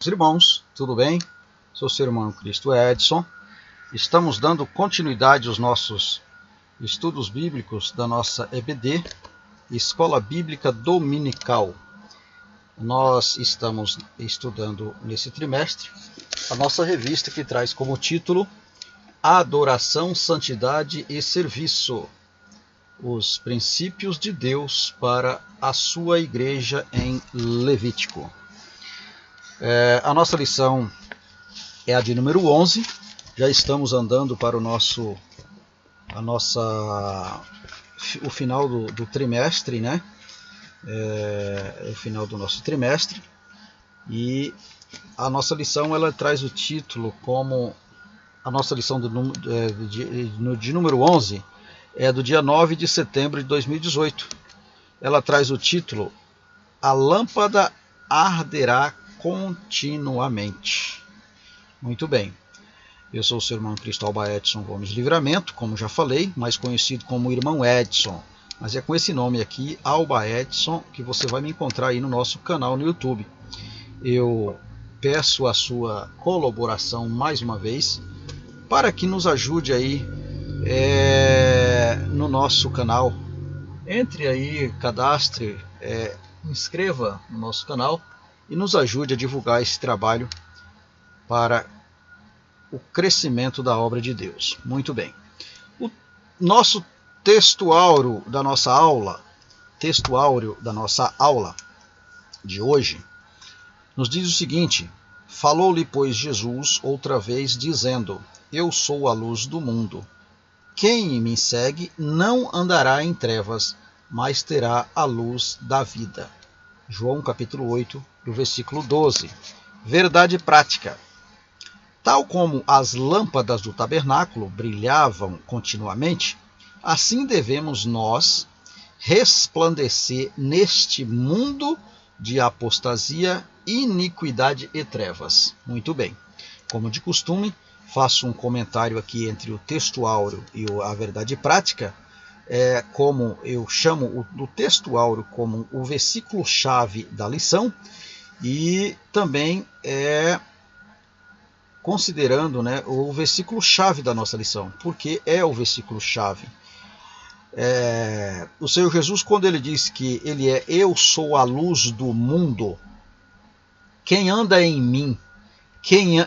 Irmãos, tudo bem? Sou seu irmão Cristo Edson. Estamos dando continuidade aos nossos estudos bíblicos da nossa EBD, Escola Bíblica Dominical. Nós estamos estudando nesse trimestre a nossa revista que traz como título Adoração, Santidade e Serviço. Os princípios de Deus para a sua igreja em Levítico. A nossa lição é a de número 11. Já estamos andando para o final do trimestre, né? O final do nosso trimestre. E a nossa lição ela traz o título como a nossa lição de número 11 é do dia 9 de setembro de 2018. Ela traz o título A Lâmpada Arderá Continuamente. Muito bem. Eu sou o seu irmão Cristóbal Edson Gomes Livramento, como já falei, mais conhecido como Irmão Edson. Mas é com esse nome aqui, Alba Edson, que você vai me encontrar aí no nosso canal no YouTube. Eu peço a sua colaboração mais uma vez para que nos ajude aí no nosso canal. Entre aí, cadastre, inscreva no nosso canal e nos ajude a divulgar esse trabalho para o crescimento da obra de Deus. Muito bem. O nosso texto áureo da nossa aula de hoje, nos diz o seguinte: Falou-lhe, pois, Jesus outra vez, dizendo: Eu sou a luz do mundo. Quem me segue não andará em trevas, mas terá a luz da vida. João capítulo 8, do versículo 12. Verdade prática. Tal como as lâmpadas do tabernáculo brilhavam continuamente, assim devemos nós resplandecer neste mundo de apostasia, iniquidade e trevas. Muito bem. Como de costume, faço um comentário aqui entre o texto áureo e a verdade prática, como eu chamo o texto áureo como o versículo-chave da lição, e também considerando, né, o versículo-chave da nossa lição, porque é o versículo-chave. O Senhor Jesus, quando ele diz que ele eu sou a luz do mundo, quem anda em mim, quem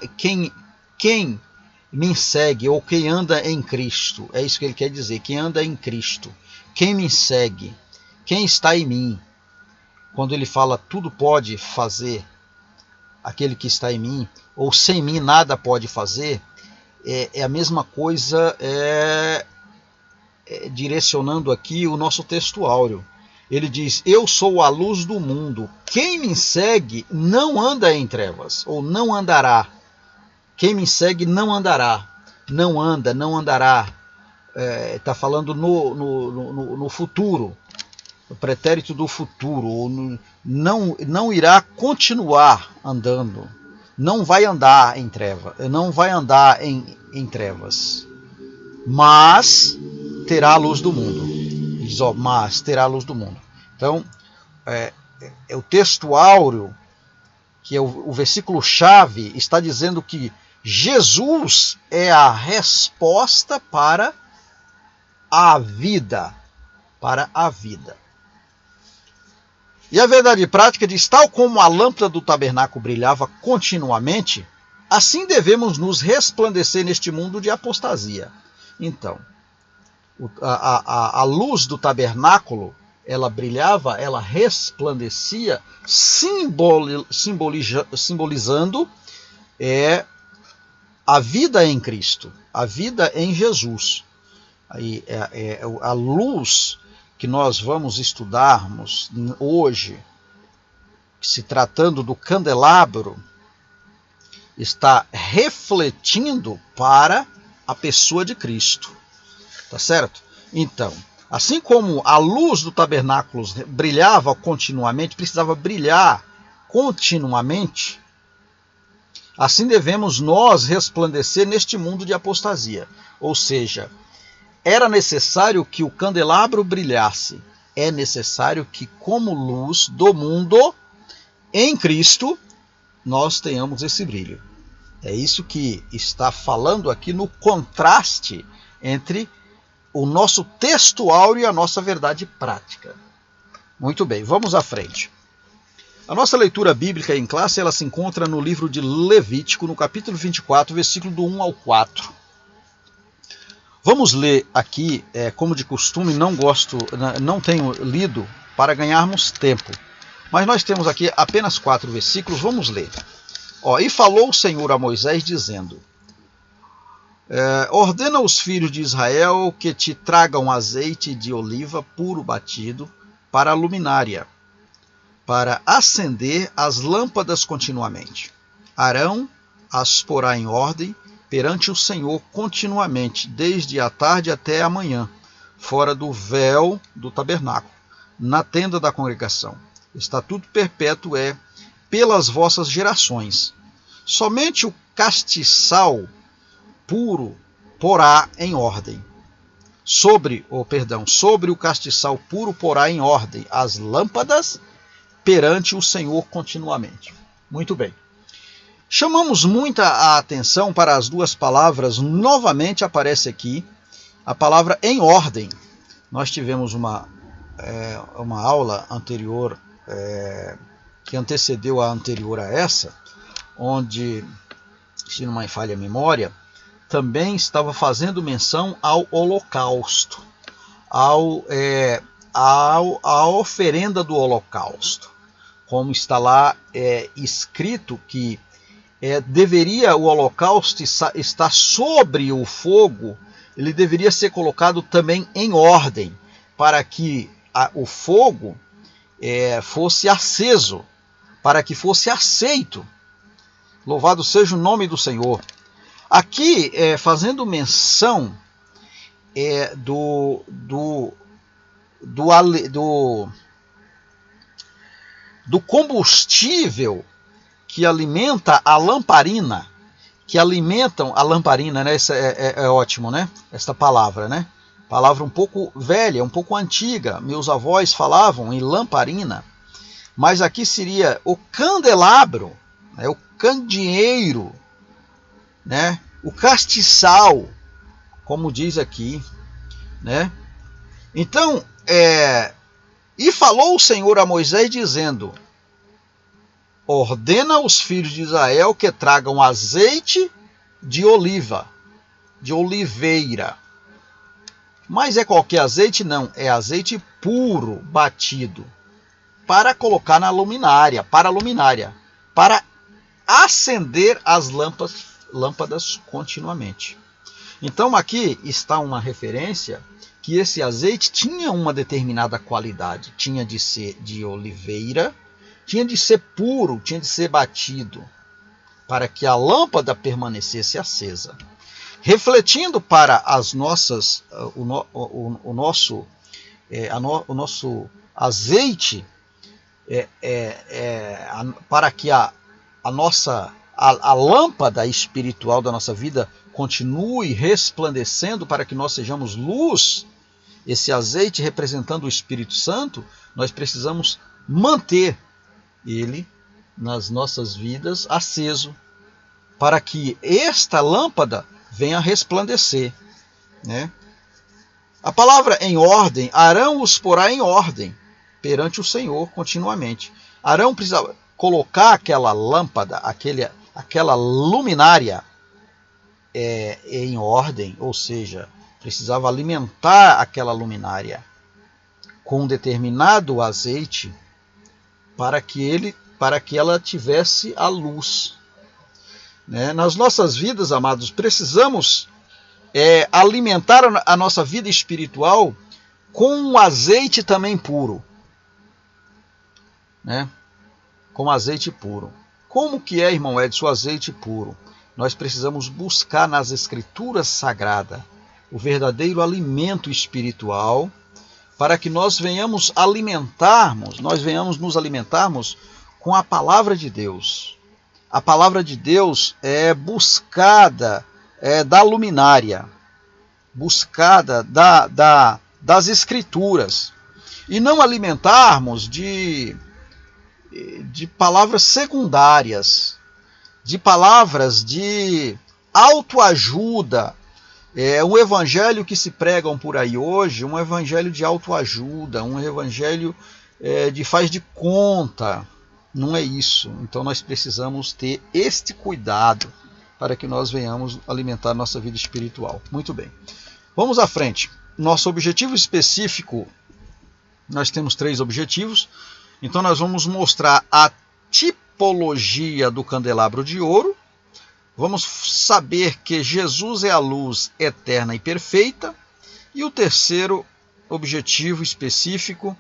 me segue, ou quem anda em Cristo, é isso que ele quer dizer, quem anda em Cristo, quem me segue, quem está em mim. Quando ele fala tudo pode fazer aquele que está em mim, ou sem mim nada pode fazer, é a mesma coisa direcionando aqui o nosso texto áureo. Ele diz: eu sou a luz do mundo, quem me segue não anda em trevas, ou não andará. Quem me segue não andará, não anda, não andará. Está falando no futuro, o pretérito do futuro, ou não irá continuar andando, não vai andar em trevas, não vai andar em trevas, mas terá a luz do mundo. Diz, mas terá a luz do mundo. Então, o texto áureo, que é o versículo-chave, está dizendo que Jesus é a resposta para a vida. Para a vida. E a verdade prática diz: tal como a lâmpada do tabernáculo brilhava continuamente, assim devemos nos resplandecer neste mundo de apostasia. Então, a luz do tabernáculo, ela brilhava, ela resplandecia, simbolizando a vida em Cristo, a vida em Jesus. Aí a luz que nós vamos estudarmos hoje, se tratando do candelabro, está refletindo para a pessoa de Cristo. Tá certo? Então, assim como a luz do tabernáculo brilhava continuamente, precisava brilhar continuamente, assim devemos nós resplandecer neste mundo de apostasia. Ou seja, era necessário que o candelabro brilhasse. É necessário que, como luz do mundo, em Cristo, nós tenhamos esse brilho. É isso que está falando aqui no contraste entre o nosso texto áureo e a nossa verdade prática. Muito bem, vamos à frente. A nossa leitura bíblica em classe, ela se encontra no livro de Levítico, no capítulo 24, versículo do 1 ao 4. Vamos ler aqui, como de costume, não tenho lido para ganharmos tempo. Mas nós temos aqui apenas 4 versículos, vamos ler. E falou o Senhor a Moisés, dizendo: ordena aos filhos de Israel que te tragam azeite de oliva puro batido para a luminária, para acender as lâmpadas continuamente. Arão as porá em ordem perante o Senhor continuamente, desde a tarde até a manhã, fora do véu do tabernáculo, na tenda da congregação. Estatuto perpétuo é pelas vossas gerações. Somente o castiçal puro porá em ordem. Sobre o castiçal puro porá em ordem as lâmpadas perante o Senhor continuamente. Muito bem. Chamamos muita atenção para as duas palavras. Novamente aparece aqui a palavra em ordem. Nós tivemos uma aula anterior, que antecedeu a anterior a essa, onde, se não me falha a memória, também estava fazendo menção ao holocausto, à oferenda do holocausto. Como está lá escrito que deveria o holocausto estar sobre o fogo, ele deveria ser colocado também em ordem, para que o fogo fosse aceso, para que fosse aceito. Louvado seja o nome do Senhor. Aqui, fazendo menção do combustível que alimenta a lamparina, né? Isso é ótimo, né? Esta palavra, né? Palavra um pouco velha, um pouco antiga. Meus avós falavam em lamparina, mas aqui seria o candelabro, né? O candeeiro, né? O castiçal, como diz aqui, né? Então, e falou o Senhor a Moisés, dizendo: ordena aos filhos de Israel que tragam azeite de oliva, de oliveira. Mas é qualquer azeite? Não, é azeite puro, batido, para colocar na luminária, para acender as lâmpadas continuamente. Então aqui está uma referência que esse azeite tinha uma determinada qualidade, tinha de ser de oliveira, tinha de ser puro, tinha de ser batido, para que a lâmpada permanecesse acesa. Refletindo para as nossas, o nosso azeite, para que a lâmpada espiritual da nossa vida continue resplandecendo, para que nós sejamos luz, esse azeite representando o Espírito Santo, nós precisamos manter ele nas nossas vidas aceso, para que esta lâmpada venha resplandecer, né? A palavra em ordem, Arão os porá em ordem perante o Senhor continuamente. Arão precisava colocar aquela lâmpada, aquela luminária em ordem, ou seja, precisava alimentar aquela luminária com determinado azeite para que ela tivesse a luz. Né? Nas nossas vidas, amados, precisamos alimentar a nossa vida espiritual com um azeite também puro. Né? Com azeite puro. Como que é, irmão Edson, o azeite puro? Nós precisamos buscar nas Escrituras Sagradas o verdadeiro alimento espiritual, para que nós venhamos nos alimentarmos com a palavra de Deus. A palavra de Deus é buscada da luminária, buscada das Escrituras, e não alimentarmos de palavras secundárias, de palavras de autoajuda. O evangelho que se pregam por aí hoje, um evangelho de autoajuda, um evangelho de faz de conta. Não é isso. Então nós precisamos ter este cuidado para que nós venhamos alimentar nossa vida espiritual. Muito bem. Vamos à frente. Nosso objetivo específico, nós temos 3 objetivos. Então nós vamos mostrar a tipologia do candelabro de ouro. Vamos saber que Jesus é a luz eterna e perfeita. E o terceiro objetivo específico,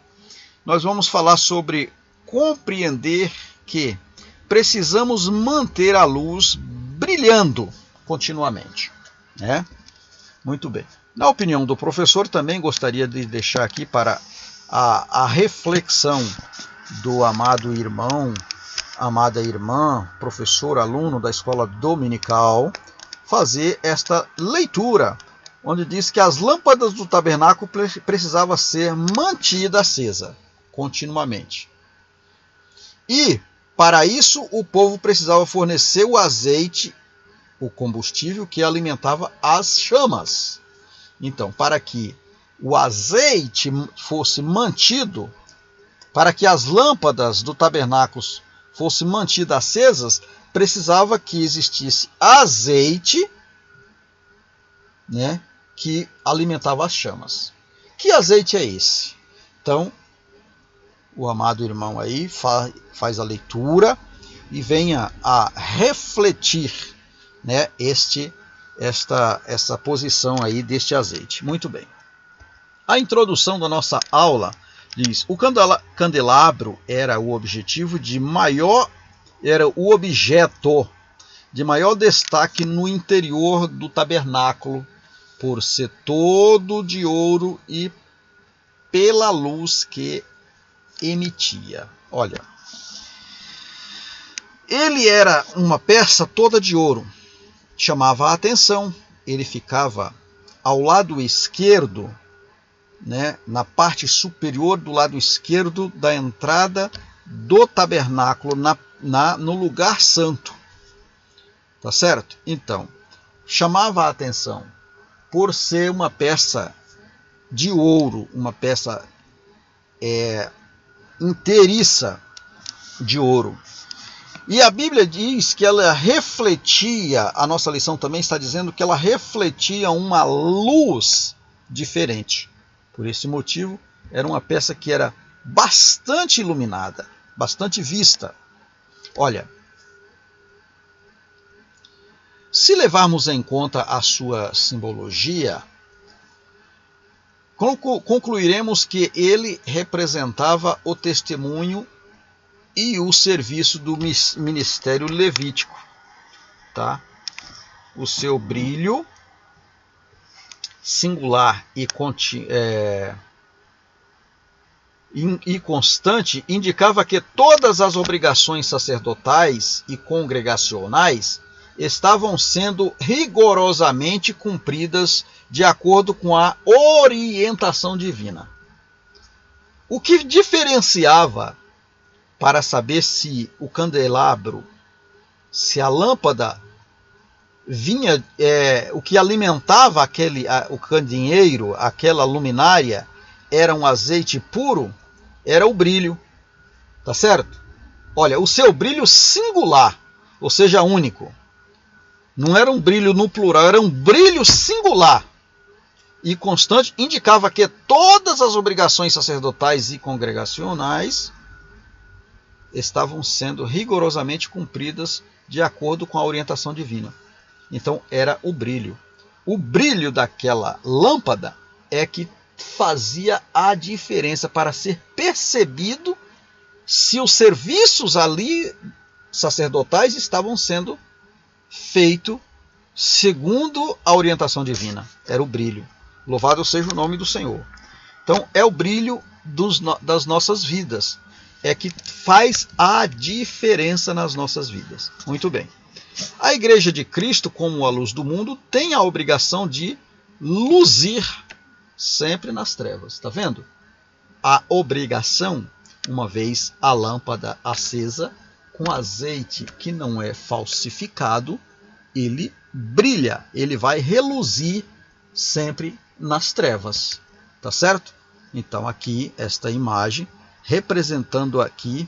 nós vamos falar sobre compreender que precisamos manter a luz brilhando continuamente. Muito bem. Na opinião do professor, também gostaria de deixar aqui para a reflexão do amado irmão, amada irmã, professor, aluno da escola dominical, fazer esta leitura, onde diz que as lâmpadas do tabernáculo precisavam ser mantidas acesa continuamente. E, para isso, o povo precisava fornecer o azeite, o combustível que alimentava as chamas. Então, para que o azeite fosse mantido, para que as lâmpadas do tabernáculo fossem mantidas acesas, precisava que existisse azeite, que alimentava as chamas. Que azeite é esse? Então, o amado irmão aí faz a leitura e venha a refletir, essa posição aí deste azeite. Muito bem. A introdução da nossa aula diz: o candelabro era o objeto de maior destaque no interior do tabernáculo, por ser todo de ouro e pela luz que emitia. Olha, ele era uma peça toda de ouro, chamava a atenção. Ele ficava ao lado esquerdo, na parte superior do lado esquerdo da entrada do tabernáculo, no lugar santo. Tá certo? Então, chamava a atenção por ser uma peça de ouro, uma peça inteiriça de ouro. E a Bíblia diz que ela refletia, a nossa lição também está dizendo que ela refletia uma luz diferente. Por esse motivo, era uma peça que era bastante iluminada, bastante vista. Olha, se levarmos em conta a sua simbologia, concluiremos que ele representava o testemunho e o serviço do ministério levítico. Tá? O seu brilho singular e constante indicava que todas as obrigações sacerdotais e congregacionais estavam sendo rigorosamente cumpridas de acordo com a orientação divina. O que diferenciava para saber se o candelabro, se a lâmpada vinha, o que alimentava o candeeiro, aquela luminária, era um azeite puro, era o brilho. Tá certo? Olha, o seu brilho singular, ou seja, único. Não era um brilho no plural, era um brilho singular e constante, indicava que todas as obrigações sacerdotais e congregacionais estavam sendo rigorosamente cumpridas de acordo com a orientação divina. Então era o brilho. O brilho daquela lâmpada é que fazia a diferença para ser percebido se os serviços ali sacerdotais estavam sendo feitos segundo a orientação divina. Era o brilho. Louvado seja o nome do Senhor. Então é o brilho das nossas vidas. É que faz a diferença nas nossas vidas. Muito bem. A Igreja de Cristo, como a luz do mundo, tem a obrigação de luzir sempre nas trevas. Está vendo? A obrigação, uma vez a lâmpada acesa, com azeite que não é falsificado, ele brilha, ele vai reluzir sempre nas trevas, tá certo? Então aqui esta imagem representando aqui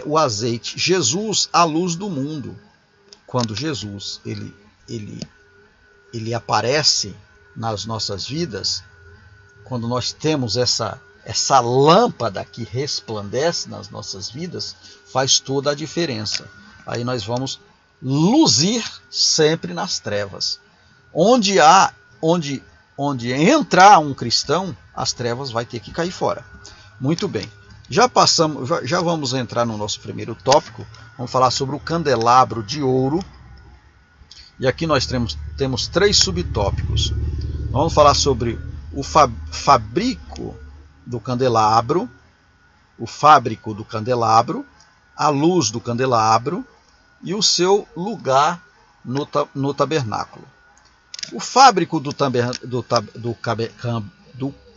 o azeite, Jesus, a luz do mundo. Quando Jesus ele aparece nas nossas vidas, quando nós temos essa lâmpada que resplandece nas nossas vidas, faz toda a diferença. Aí nós vamos luzir sempre nas trevas. Onde entrar um cristão, as trevas vai ter que cair fora. Muito bem. Já vamos entrar no nosso primeiro tópico. Vamos falar sobre o candelabro de ouro. E aqui nós temos 3 subtópicos. Vamos falar sobre o fábrico do candelabro, a luz do candelabro e o seu lugar no tabernáculo. O fábrico do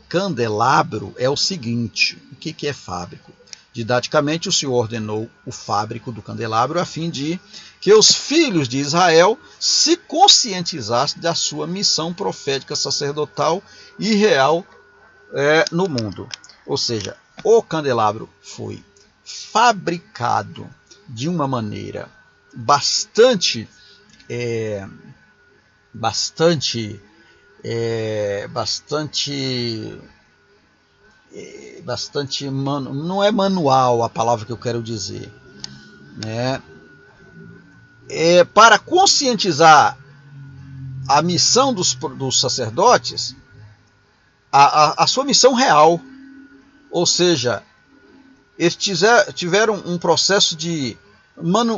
candelabro é o seguinte: o que é fábrico? Didaticamente, o Senhor ordenou o fábrico do candelabro a fim de que os filhos de Israel se conscientizassem da sua missão profética, sacerdotal e real no mundo. Ou seja, o candelabro foi fabricado de uma maneira bastante não é manual a palavra que eu quero dizer, né? Para conscientizar a missão dos sacerdotes, a sua missão real. Ou seja, eles tiveram um processo de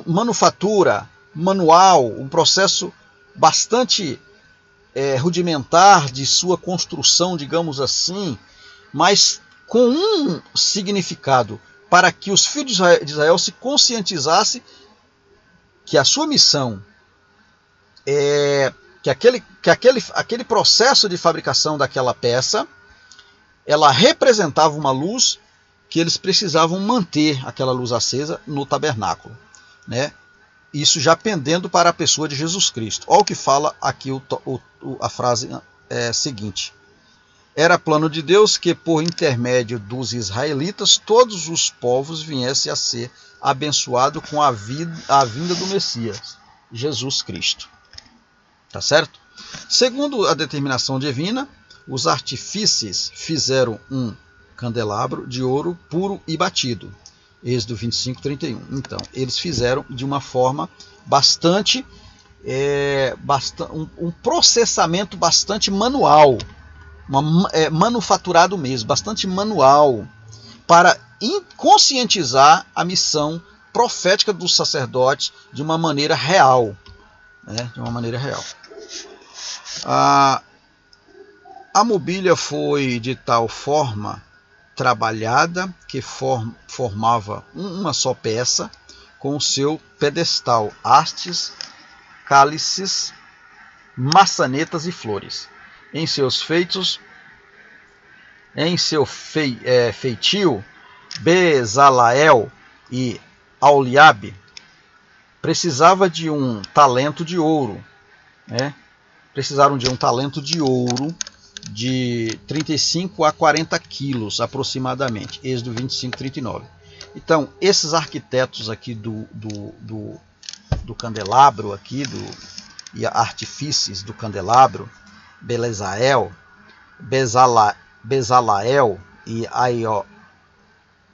manufatura manual, um processo bastante rudimentar de sua construção, digamos assim, mas com um significado, para que os filhos de Israel se conscientizassem que a sua missão que aquele processo de fabricação daquela peça, ela representava uma luz que eles precisavam manter aquela luz acesa no tabernáculo, né? Isso já pendendo para a pessoa de Jesus Cristo. Olha o que fala aqui a frase seguinte: era plano de Deus que, por intermédio dos israelitas, todos os povos viessem a ser abençoados com a vinda do Messias, Jesus Cristo. Tá certo? Segundo a determinação divina, os artífices fizeram um candelabro de ouro puro e batido. Êxodo 25, 31. Então, eles fizeram de uma forma um processamento bastante manual, manufaturado mesmo, bastante manual, para conscientizar a missão profética dos sacerdotes de uma maneira real. Né? De uma maneira real. A mobília foi de tal forma trabalhada que formava uma só peça com o seu pedestal, hastes, cálices, maçanetas e flores. Em seu feitio, Bezalael e Aholiabe precisava de um talento de ouro, né? Precisaram de um talento de ouro de 35 a 40 quilos aproximadamente, Êxodo 25, 39. Então, esses arquitetos aqui do candelabro, e artífices do candelabro, Bezalael e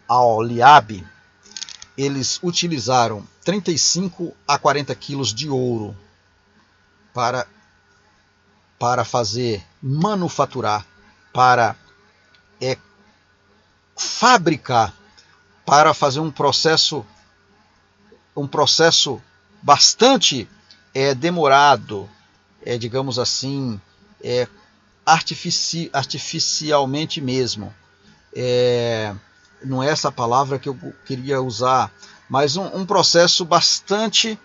Aholiabe, eles utilizaram 35 a 40 quilos de ouro para fazer, manufaturar, para fabricar, para fazer um processo bastante demorado, digamos assim, artificialmente mesmo. Não é essa palavra que eu queria usar, mas um processo bastante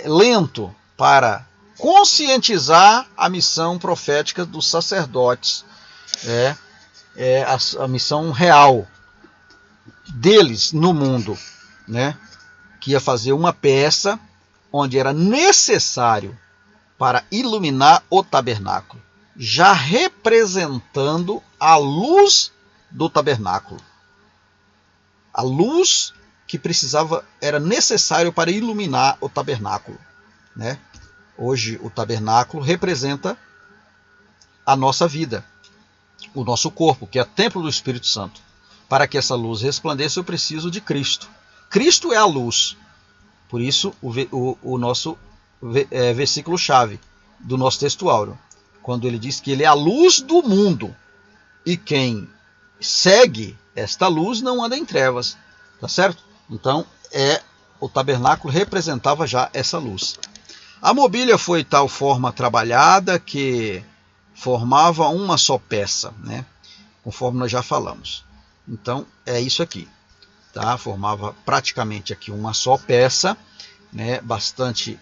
lento para conscientizar a missão profética dos sacerdotes, a missão real deles no mundo, né? que ia fazer uma peça onde era necessário para iluminar o tabernáculo, já representando a luz do tabernáculo. A luz que era necessário para iluminar o tabernáculo, né? Hoje o tabernáculo representa a nossa vida, o nosso corpo, que é templo do Espírito Santo. Para que essa luz resplandeça, eu preciso de Cristo. Cristo é a luz. Por isso, o nosso versículo-chave do nosso texto áureo, quando ele diz que ele é a luz do mundo, e quem segue esta luz não anda em trevas. Tá certo? Então, o tabernáculo representava já essa luz. A mobília foi de tal forma trabalhada que formava uma só peça, né? Conforme nós já falamos. Então, é isso aqui. Tá? Formava praticamente aqui uma só peça, né? Bastante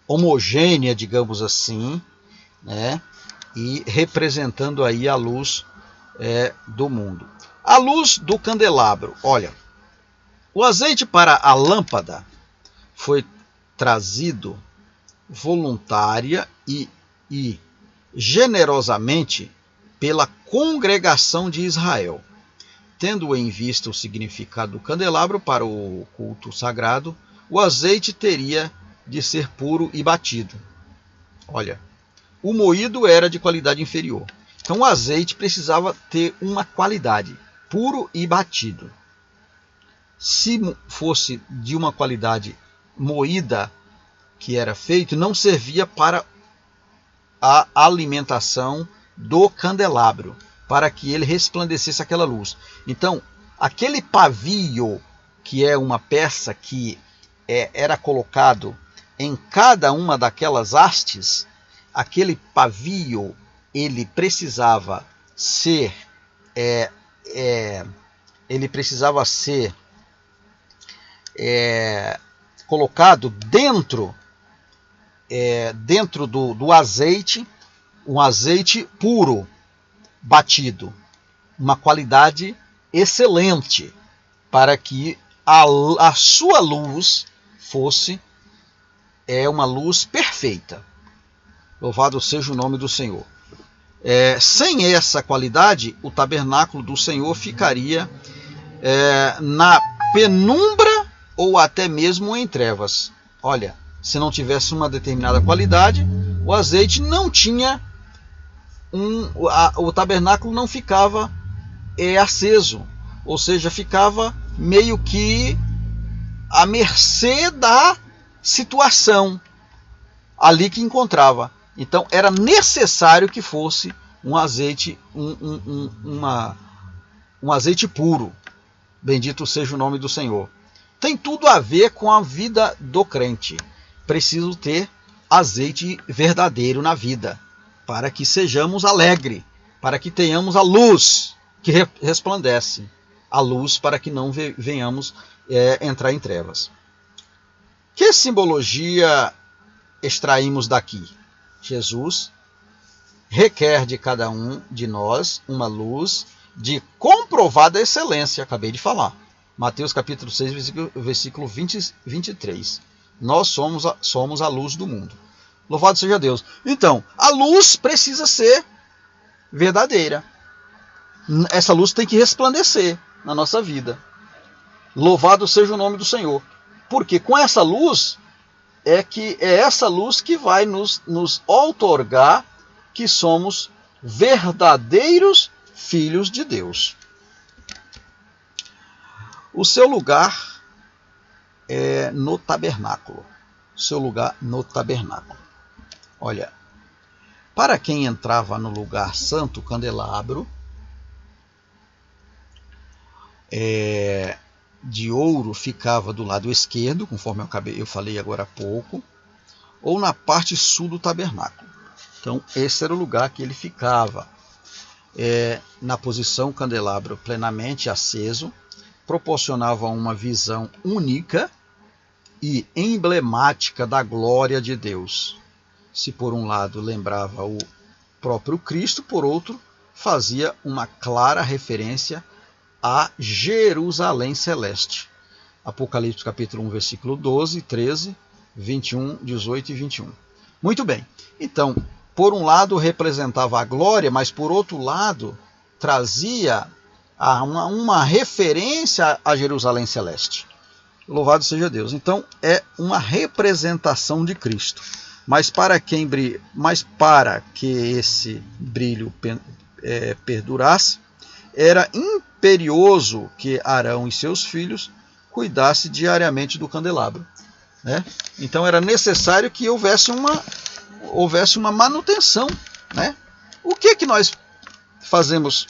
homogênea, digamos assim, né? E representando aí a luz do mundo. A luz do candelabro. Olha, o azeite para a lâmpada foi trazido voluntária e generosamente pela congregação de Israel. Tendo em vista o significado do candelabro para o culto sagrado, o azeite teria de ser puro e batido. Olha, o moído era de qualidade inferior. Então o azeite precisava ter uma qualidade, puro e batido. Se fosse de uma qualidade moída, que era feito, não servia para a alimentação do candelabro, para que ele resplandecesse aquela luz. Então, aquele pavio, que é uma peça que era colocado em cada uma daquelas hastes, aquele pavio, ele precisava ser colocado dentro do azeite, um azeite puro, batido, uma qualidade excelente, para que a sua luz fosse uma luz perfeita. Louvado seja o nome do Senhor. Sem essa qualidade, o tabernáculo do Senhor ficaria na penumbra ou até mesmo em trevas. Olha, se não tivesse uma determinada qualidade, o azeite não tinha o tabernáculo não ficava aceso, ou seja, ficava meio que à mercê da situação ali que encontrava. Então era necessário que fosse um azeite, um azeite puro. Bendito seja o nome do Senhor. Tem tudo a ver com a vida do crente. Preciso ter azeite verdadeiro na vida, para que sejamos alegres, para que tenhamos a luz que resplandece, a luz para que não venhamos entrar em trevas. Que simbologia extraímos daqui? Jesus requer de cada um de nós uma luz de comprovada excelência, acabei de falar. Mateus capítulo 6, versículo 23. Nós somos a luz do mundo. Louvado seja Deus. Então, a luz precisa ser verdadeira. Essa luz tem que resplandecer na nossa vida. Louvado seja o nome do Senhor. Porque com essa luz, é essa luz que vai nos outorgar que somos verdadeiros filhos de Deus. O seu lugar é no tabernáculo. O seu lugar no tabernáculo. Olha, para quem entrava no lugar santo, o candelabro de ouro ficava do lado esquerdo, conforme eu falei agora há pouco, ou na parte sul do tabernáculo. Então, esse era o lugar que ele ficava. Na posição candelabro plenamente aceso, proporcionava uma visão única e emblemática da glória de Deus. Se por um lado lembrava o próprio Cristo, por outro, fazia uma clara referência a Jerusalém celeste. Apocalipse capítulo 1, versículo 12, 13, 21, 18 e 21. Muito bem. Então, por um lado representava a glória, mas por outro lado trazia uma referência a Jerusalém celeste. Louvado seja Deus. Então, é uma representação de Cristo. Mas para que esse brilho perdurasse, era imperioso que Arão e seus filhos cuidassem diariamente do candelabro, né? Então era necessário que houvesse uma manutenção, né? O que nós fazemos?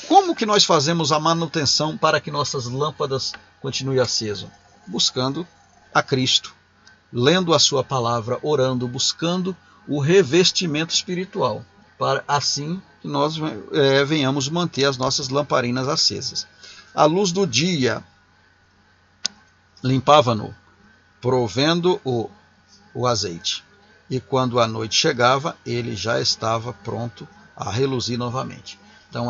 Como que nós fazemos a manutenção para que nossas lâmpadas continuem acesas? Buscando a Cristo, lendo a sua palavra, orando, buscando o revestimento espiritual, para assim que nós venhamos manter as nossas lamparinas acesas. A luz do dia limpava-no, provendo o azeite. E quando a noite chegava, ele já estava pronto a reluzir novamente. Então,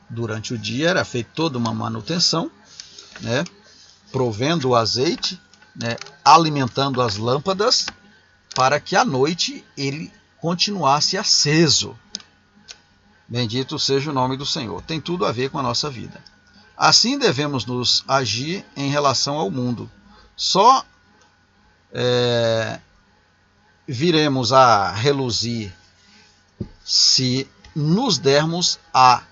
durante o dia era feita toda uma manutenção, né, provendo o azeite, né, alimentando as lâmpadas, para que à noite ele continuasse aceso. Bendito seja o nome do Senhor. Tem tudo a ver com a nossa vida. Assim devemos nos agir em relação ao mundo. Só viremos a reluzir se nos dermos a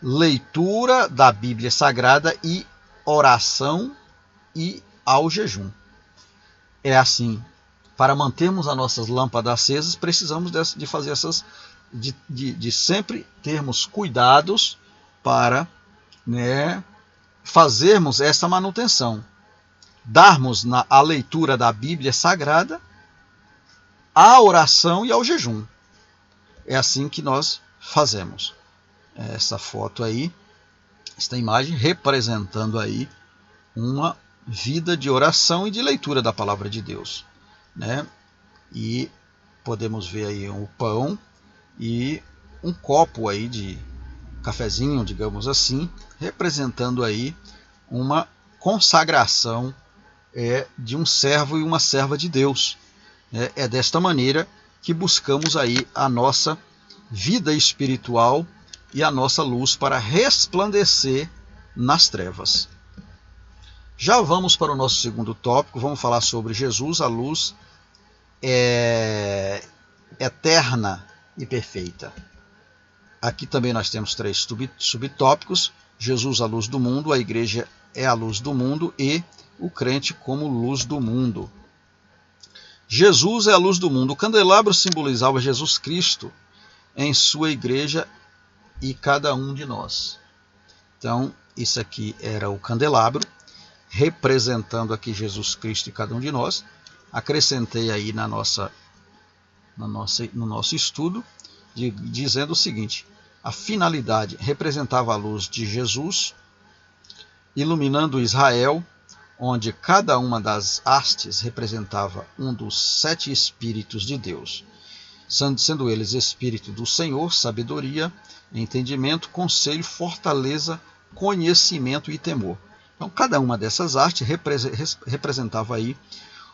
leitura da Bíblia Sagrada e oração e ao jejum. É assim. Para mantermos as nossas lâmpadas acesas, precisamos de fazer de sempre termos cuidados para, né, fazermos essa manutenção. Darmos a leitura da Bíblia Sagrada, a oração e ao jejum. É assim que nós fazemos. Essa foto aí, esta imagem representando aí uma vida de oração e de leitura da palavra de Deus, né? E podemos ver aí um pão e um copo aí de cafezinho, digamos assim, representando aí uma consagração de um servo e uma serva de Deus. É desta maneira que buscamos aí a nossa vida espiritual e a nossa luz para resplandecer nas trevas. Já vamos para o nosso segundo tópico, vamos falar sobre Jesus, a luz eterna e perfeita. Aqui também nós temos 3 subtópicos: Jesus, a luz do mundo, a igreja é a luz do mundo e o crente como luz do mundo. Jesus é a luz do mundo. O candelabro simbolizava Jesus Cristo em sua igreja e cada um de nós. Então, isso aqui era o candelabro, representando aqui Jesus Cristo e cada um de nós. Acrescentei aí no nosso estudo, dizendo o seguinte: a finalidade representava a luz de Jesus, iluminando Israel, onde cada uma das hastes representava um dos 7 Espíritos de Deus, sendo eles Espírito do Senhor, sabedoria, entendimento, conselho, fortaleza, conhecimento e temor. Então, cada uma dessas hastes representava aí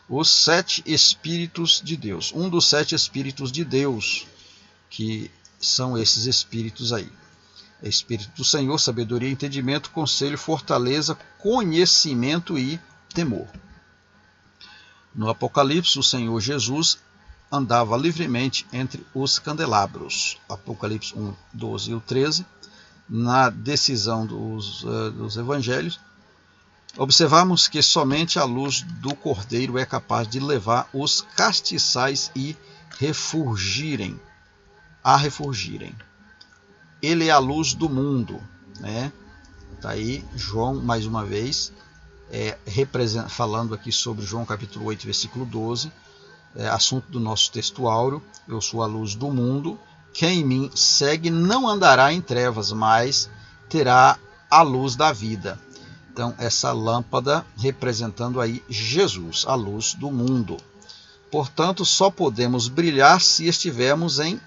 os 7 Espíritos de Deus. Um dos 7 Espíritos de Deus, que são esses Espíritos aí. Espírito do Senhor, sabedoria, entendimento, conselho, fortaleza, conhecimento e temor. No Apocalipse, o Senhor Jesus andava livremente entre os candelabros. Apocalipse 1, 12 e 13. Na decisão dos evangelhos, observamos que somente a luz do Cordeiro é capaz de levar os castiçais a refulgirem. Ele é a luz do mundo, né? Está aí João, mais uma vez, falando aqui sobre João capítulo 8, versículo 12, assunto do nosso texto áureo: eu sou a luz do mundo, quem em mim segue não andará em trevas, mas terá a luz da vida. Então, essa lâmpada representando aí Jesus, a luz do mundo. Portanto, só podemos brilhar se estivermos em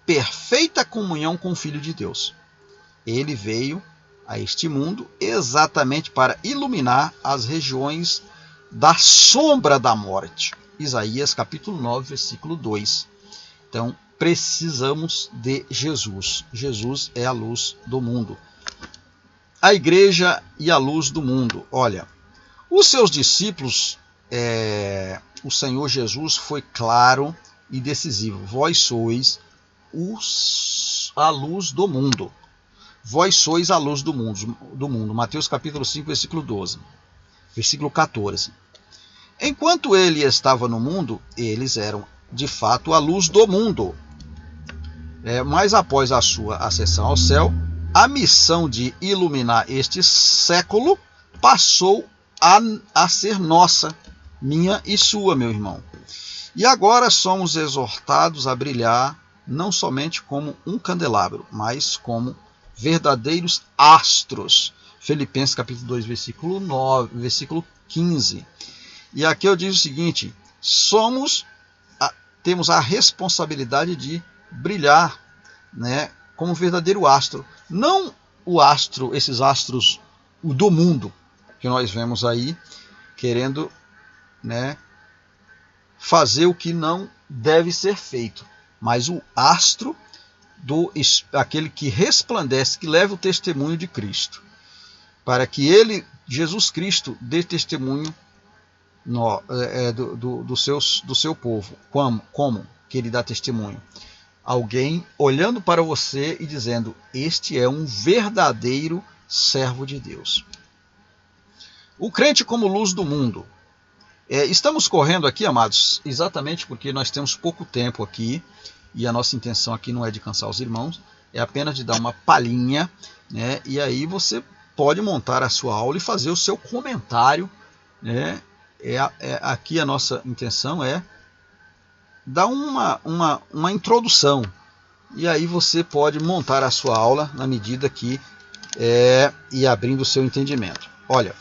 perfeita comunhão com o Filho de Deus. Ele veio a este mundo, exatamente para iluminar as regiões da sombra da morte. Isaías capítulo 9, versículo 2. Então, precisamos de Jesus. Jesus é a luz do mundo. A igreja e a luz do mundo. Olha, os seus discípulos, o Senhor Jesus foi claro e decisivo. Vós sois a luz do mundo. Vós sois a luz do mundo. Mateus capítulo 5, versículo 12. Versículo 14. Enquanto ele estava no mundo, eles eram de fato a luz do mundo. Mas após a sua ascensão ao céu, a missão de iluminar este século passou a ser nossa, minha e sua, meu irmão. E agora somos exortados a brilhar não somente como um candelabro, mas como verdadeiros astros. Filipenses capítulo 2, versículo 15. E aqui eu digo o seguinte: temos a responsabilidade de brilhar, né, como um verdadeiro astro. Não o astro, esses astros do mundo que nós vemos aí, querendo, né, fazer o que não deve ser feito, mas o astro aquele que resplandece, que leva o testemunho de Cristo, para que ele, Jesus Cristo, dê testemunho do seu povo. Como que ele dá testemunho? Alguém olhando para você e dizendo: este é um verdadeiro servo de Deus. O crente como luz do mundo. Estamos correndo aqui, amados, exatamente porque nós temos pouco tempo aqui, e a nossa intenção aqui não é de cansar os irmãos, é apenas de dar uma palhinha, né? E aí você pode montar a sua aula e fazer o seu comentário, né? Aqui a nossa intenção é dar uma introdução, e aí você pode montar a sua aula na medida que e abrindo o seu entendimento. Olha,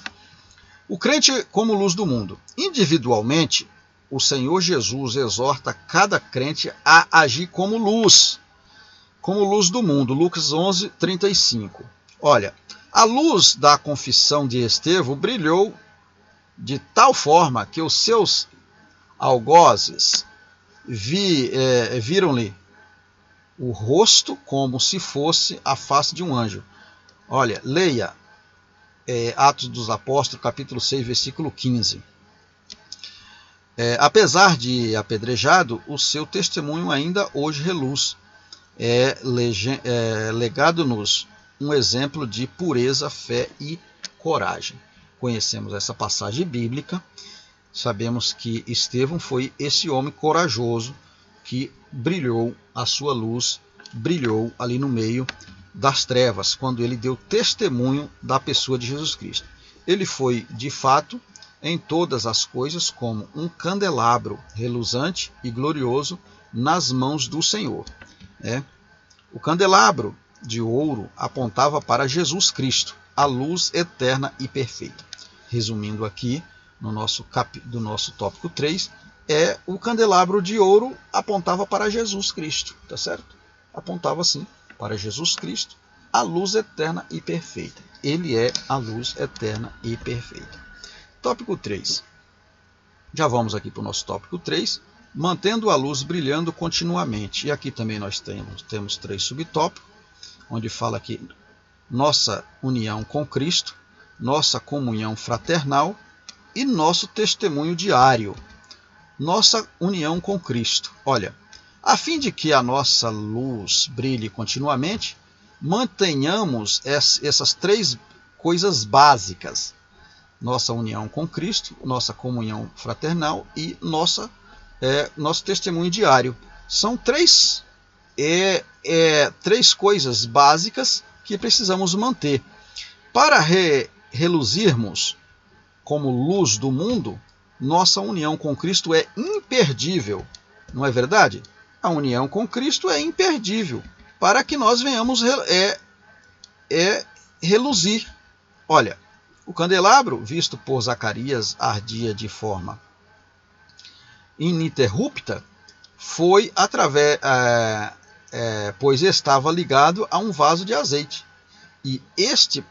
o crente como luz do mundo. Individualmente, o Senhor Jesus exorta cada crente a agir como luz do mundo. Lucas 11, 35. Olha, a luz da confissão de Estevão brilhou de tal forma que os seus algozes viram-lhe o rosto como se fosse a face de um anjo. Olha, leia Atos dos Apóstolos, capítulo 6, versículo 15. Apesar de apedrejado, o seu testemunho ainda hoje reluz, legado-nos um exemplo de pureza, fé e coragem. Conhecemos essa passagem bíblica, sabemos que Estevão foi esse homem corajoso que brilhou, a sua luz brilhou ali no meio das trevas, quando ele deu testemunho da pessoa de Jesus Cristo. Ele foi, de fato, em todas as coisas como um candelabro reluzante e glorioso nas mãos do Senhor. O candelabro de ouro apontava para Jesus Cristo, a luz eterna e perfeita. Resumindo aqui, do nosso tópico 3, o candelabro de ouro apontava para Jesus Cristo, tá certo? Apontava assim para Jesus Cristo, a luz eterna e perfeita. Ele é a luz eterna e perfeita. Tópico 3. Já vamos aqui para o nosso tópico 3, mantendo a luz brilhando continuamente. E aqui também nós temos 3 subtópicos, onde fala aqui nossa união com Cristo, nossa comunhão fraternal e nosso testemunho diário. Nossa união com Cristo. Olha, a fim de que a nossa luz brilhe continuamente, mantenhamos essas 3 coisas básicas: nossa união com Cristo, nossa comunhão fraternal e nosso testemunho diário. São 3 coisas básicas que precisamos manter. Para reluzirmos como luz do mundo, nossa união com Cristo é imperdível. Não é verdade? A união com Cristo é imperdível para que nós venhamos reluzir. Olha, o candelabro, visto por Zacarias, ardia de forma ininterrupta, foi pois estava ligado a um vaso de azeite. E este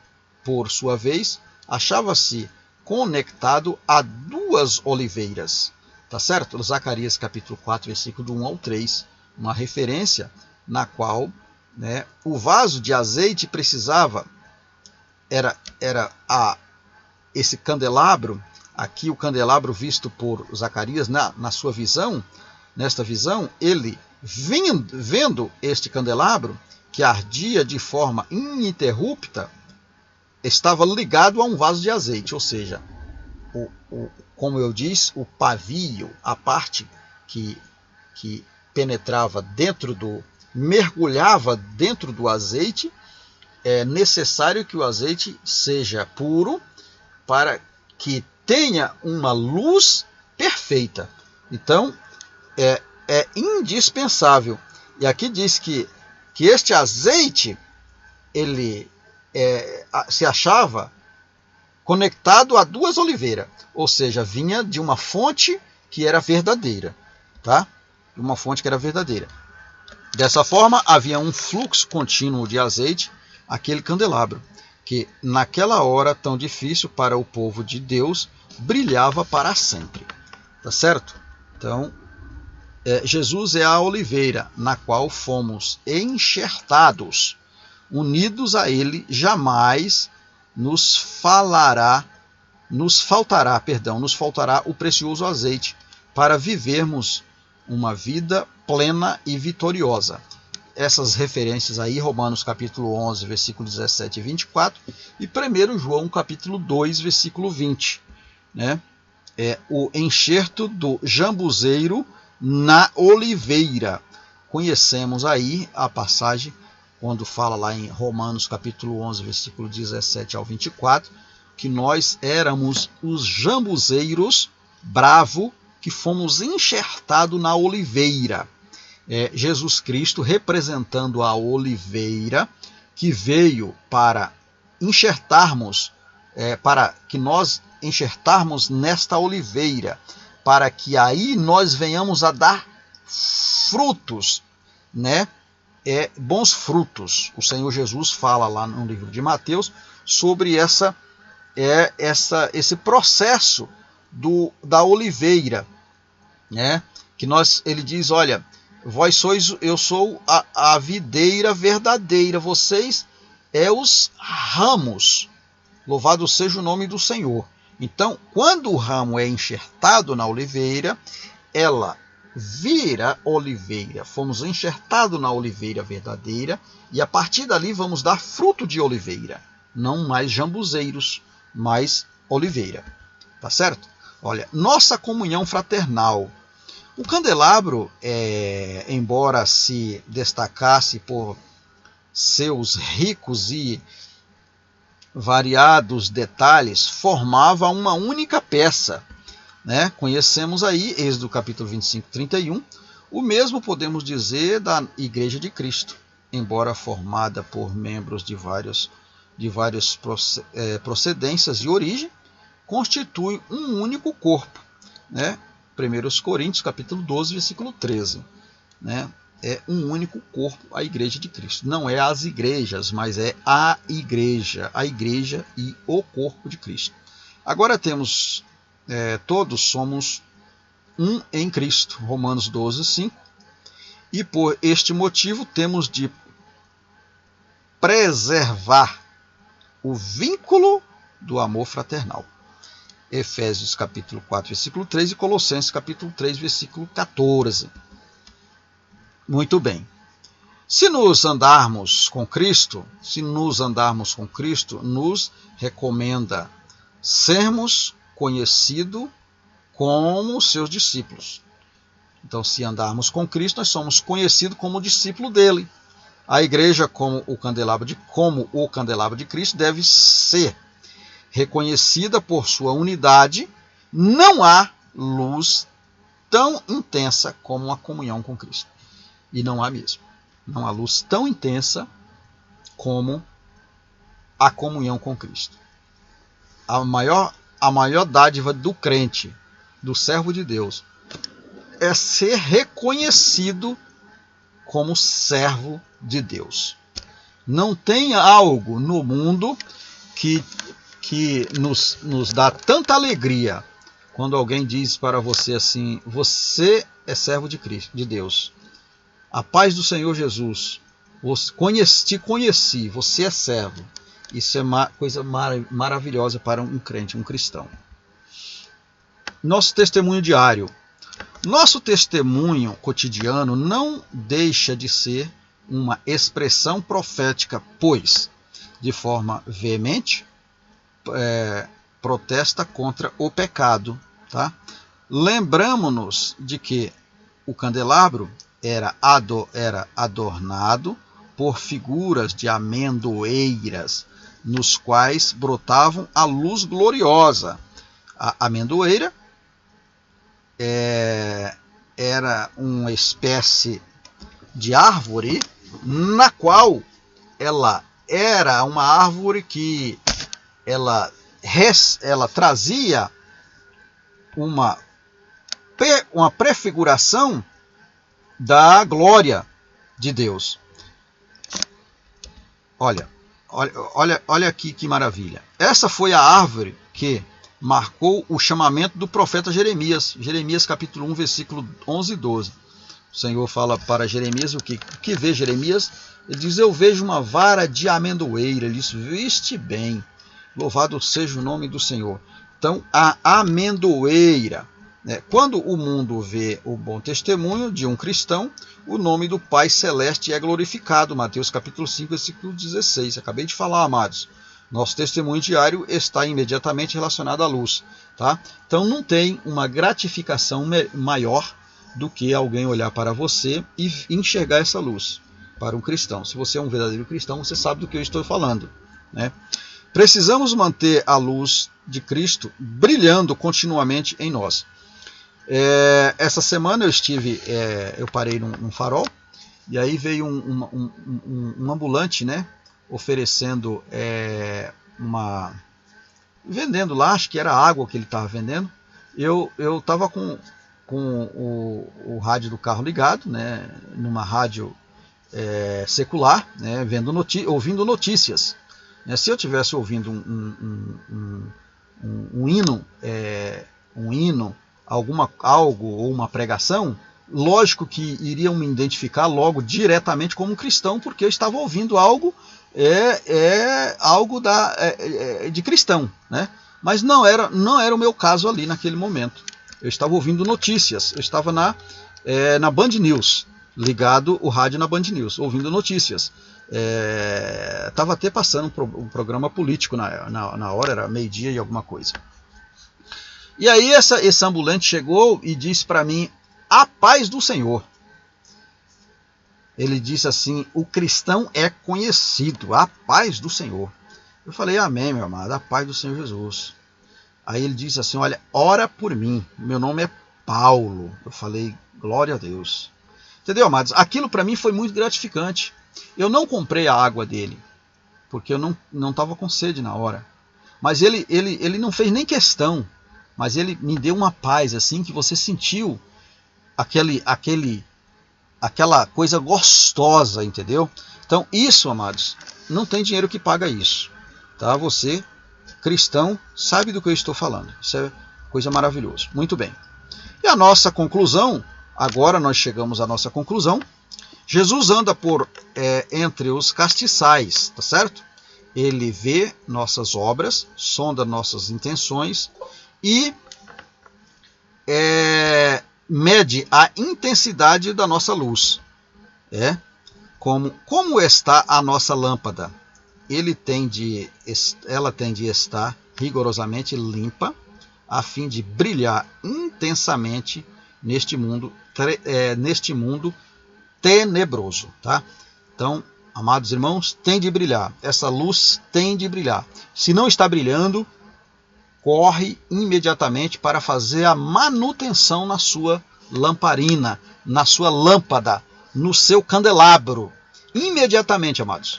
por sua vez, achava-se conectado a duas oliveiras. Tá certo? Zacarias capítulo 4, versículo do 1 ao 3, uma referência na qual, né, o vaso de azeite precisava, esse candelabro, aqui o candelabro visto por Zacarias na sua visão, nesta visão, ele vendo este candelabro, que ardia de forma ininterrupta, estava ligado a um vaso de azeite, ou seja, como eu disse, o pavio, a parte que penetrava mergulhava dentro do azeite, é necessário que o azeite seja puro para que tenha uma luz perfeita. Então, é indispensável. E aqui diz que este azeite, ele se achava conectado a duas oliveiras, ou seja, vinha de uma fonte que era verdadeira, tá? Uma fonte que era verdadeira. Dessa forma, havia um fluxo contínuo de azeite, aquele candelabro, que naquela hora tão difícil para o povo de Deus, brilhava para sempre. Tá certo? Então, Jesus é a oliveira, na qual fomos enxertados. Unidos a ele, jamais nos faltará o precioso azeite para vivermos uma vida plena e vitoriosa. Essas referências aí, Romanos capítulo 11, versículo 17 e 24, e 1 João capítulo 2, versículo 20. Né? É o enxerto do jambuzeiro na oliveira. Conhecemos aí a passagem quando fala lá em Romanos capítulo 11, versículo 17 ao 24, que nós éramos os jambuzeiros bravo que fomos enxertados na oliveira. Jesus Cristo representando a oliveira, que veio para enxertarmos, para que nós enxertarmos nesta oliveira, para que aí nós venhamos a dar frutos, né? Bons frutos. O Senhor Jesus fala lá no livro de Mateus sobre esse processo da oliveira, né? Que ele diz, olha, eu sou a videira verdadeira, vocês os ramos. Louvado seja o nome do Senhor. Então, quando o ramo é enxertado na oliveira, ela vira oliveira. Fomos enxertados na oliveira verdadeira e a partir dali vamos dar fruto de oliveira. Não mais jambuzeiros, mas oliveira. Tá certo? Olha, nossa comunhão fraternal. O candelabro, embora se destacasse por seus ricos e variados detalhes, formava uma única peça. Né? Conhecemos aí, Êxodo capítulo 25, 31, o mesmo podemos dizer da Igreja de Cristo, embora formada por membros de várias procedências e origem, constitui um único corpo. Né? 1 Coríntios capítulo 12, versículo 13. Né? É um único corpo, a Igreja de Cristo. Não é as igrejas, mas é a igreja e o corpo de Cristo. Agora temos, todos somos um em Cristo, Romanos 12, 5. E por este motivo temos de preservar o vínculo do amor fraternal. Efésios capítulo 4, versículo 3 e Colossenses capítulo 3, versículo 14. Muito bem. Se nos andarmos com Cristo, nos recomenda sermos conhecidos como seus discípulos. Então, se andarmos com Cristo, nós somos conhecidos como discípulo dele. A igreja, como o candelabro de Cristo, deve ser reconhecida por sua unidade. Não há luz tão intensa como a comunhão com Cristo. E não há mesmo. Não há luz tão intensa como a comunhão com Cristo. A maior dádiva do crente, do servo de Deus, é ser reconhecido como servo de Deus. Não tem algo no mundo que nos dá tanta alegria quando alguém diz para você assim: você é servo de Cristo, de Deus. A paz do Senhor Jesus. Te conheci, você é servo. Isso é uma coisa maravilhosa para um crente, um cristão. Nosso testemunho diário. Nosso testemunho cotidiano não deixa de ser uma expressão profética, pois, de forma veemente, protesta contra o pecado. Tá? Lembramos-nos de que o candelabro era adornado por figuras de amendoeiras, nos quais brotavam a luz gloriosa. A amendoeira era uma espécie de árvore, na qual ela era uma árvore que ela trazia uma prefiguração da glória de Deus. Olha aqui que maravilha. Essa foi a árvore que marcou o chamamento do profeta Jeremias. Jeremias capítulo 1, versículo 11 e 12. O Senhor fala para Jeremias o que vê Jeremias? Ele diz: eu vejo uma vara de amendoeira. Ele diz: viste bem, louvado seja o nome do Senhor. Então, a amendoeira. Quando o mundo vê o bom testemunho de um cristão, o nome do Pai Celeste é glorificado. Mateus capítulo 5, versículo 16. Acabei de falar, amados. Nosso testemunho diário está imediatamente relacionado à luz. Tá? Então não tem uma gratificação maior do que alguém olhar para você e enxergar essa luz. Para um cristão. Se você é um verdadeiro cristão, você sabe do que eu estou falando. Né? Precisamos manter a luz de Cristo brilhando continuamente em nós. Essa semana eu parei num farol, e aí veio um ambulante, né, oferecendo vendendo lá, acho que era água que ele estava vendendo. Eu estava com o rádio do carro ligado, né, numa rádio secular, né, ouvindo notícias. Se eu tivesse ouvindo um hino, algo ou uma pregação, lógico que iriam me identificar logo diretamente como um cristão, porque eu estava ouvindo algo algo de cristão, né? Mas não era o meu caso ali naquele momento. Eu estava ouvindo notícias, eu estava na Band News, ligado o rádio na Band News, ouvindo notícias. Estava até passando um programa político na hora, era meio-dia e alguma coisa. E aí esse ambulante chegou e disse para mim: a paz do Senhor. Ele disse assim: o cristão é conhecido, a paz do Senhor. Eu falei: amém, meu amado, a paz do Senhor Jesus. Aí ele disse assim: olha, ora por mim, meu nome é Paulo. Eu falei: glória a Deus. Entendeu, amados? Aquilo para mim foi muito gratificante. Eu não comprei a água dele, porque eu não estava com sede na hora. Mas ele não fez nem questão. Mas ele me deu uma paz, assim, que você sentiu aquela coisa gostosa, entendeu? Então, isso, amados, não tem dinheiro que paga isso. Tá? Você, cristão, sabe do que eu estou falando. Isso é coisa maravilhosa. Muito bem. E a nossa conclusão, agora nós chegamos à nossa conclusão. Jesus anda entre os castiçais, tá certo? Ele vê nossas obras, sonda nossas intenções e mede a intensidade da nossa luz. Como está a nossa lâmpada? Ela tem de estar rigorosamente limpa, a fim de brilhar intensamente neste mundo tenebroso. Tá? Então, amados irmãos, tem de brilhar. Essa luz tem de brilhar. Se não está brilhando, corre imediatamente para fazer a manutenção na sua lamparina, na sua lâmpada, no seu candelabro. Imediatamente, amados.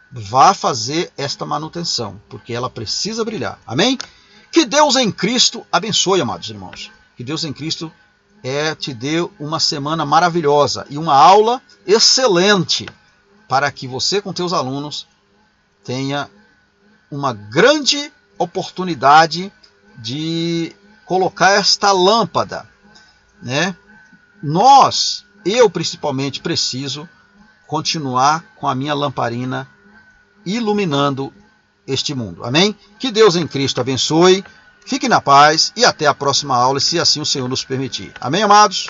Vá fazer esta manutenção, porque ela precisa brilhar. Amém? Que Deus em Cristo abençoe, amados irmãos. Que Deus em Cristo te dê uma semana maravilhosa e uma aula excelente, para que você com teus alunos tenha uma grande oportunidade de colocar esta lâmpada, né? Eu principalmente preciso continuar com a minha lamparina iluminando este mundo. Amém? Que Deus em Cristo abençoe, fique na paz e até a próxima aula, se assim o Senhor nos permitir. Amém, amados?